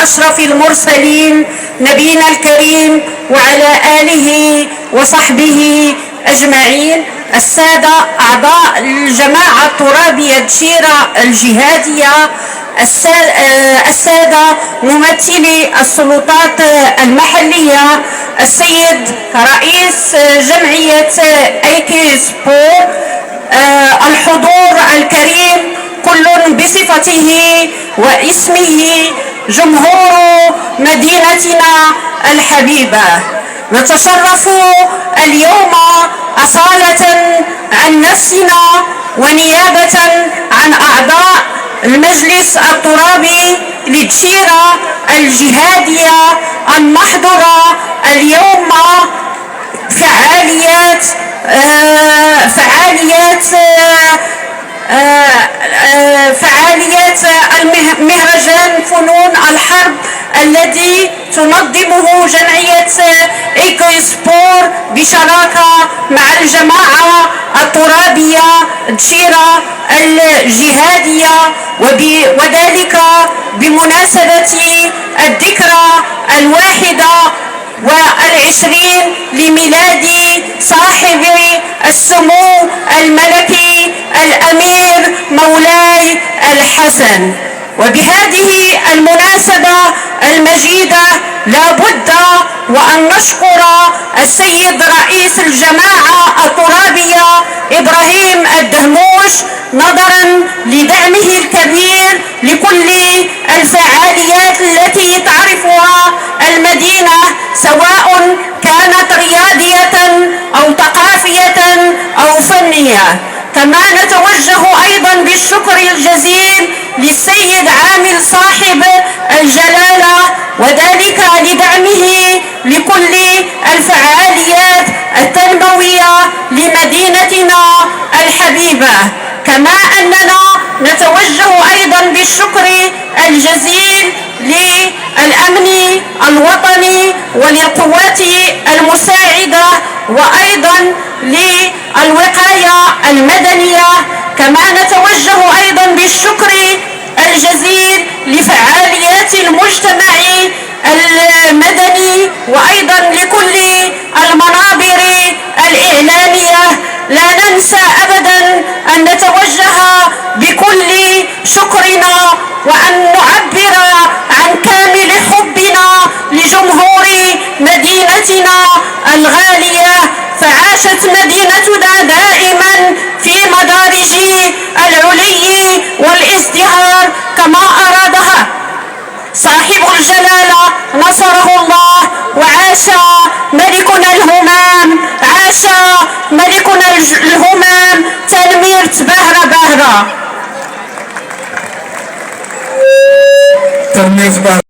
أشرف المرسلين نبينا الكريم وعلى آله وصحبه أجمعين، السادة أعضاء الجماعة الترابية دشيرة الجهادية، السادة ممثلي السلطات المحلية، السيد رئيس جمعية ايكيسبو، الحضور الكريم كل بصفته واسمه، جمهور مدينتنا الحبيبة، نتشرف اليوم أصالة عن نفسنا ونيابة عن أعضاء المجلس الترابي لدشيرة الجهادية أن نحضر اليوم فعاليات مهرجان فنون الحرب الذي تنظمه جمعية ايكوسبور بشراكة مع الجماعة الترابية دشيرة الجهادية، وذلك بمناسبة الذكرى 21 لميلاد صاحب السمو الملكي الأمير مولاي الحسن. وبهذه المناسبة المجيدة لا بد وأن نشكر السيد رئيس الجماعة الترابية إبراهيم الدهموش نظرا لدعمه الكبير لكل الفعاليات التي تعرفها المدينة، سواء كانت رياضية أو ثقافية أو فنية. كما نتوجه أيضا بالشكر الجزيل للسيد عامل صاحب الجلالة، وذلك لدعمه لكل الفعاليات التنموية لمدينتنا الحبيبة. كما أننا نتوجه أيضا بالشكر الجزيل للأمن الوطني وللقوات المساعدة وأيضا للوقاية المدنية. كما نتوجه أيضا بالشكر الجزيل لفعاليات المجتمع المدني وأيضا لكل المنابر الإعلامية. لا ننسى أبدا أن نتوجه بكل شكرنا وأن نعبر عن كامل حبنا لجمهور مدينتنا الغالية، فعاشت مدينتنا دائما في مدارج العلي والازدهار كما أرادها صاحب الجلالة نصره الله. وعاش ملكنا الهمام، عاش ملكنا الهمام تنمير باهرة.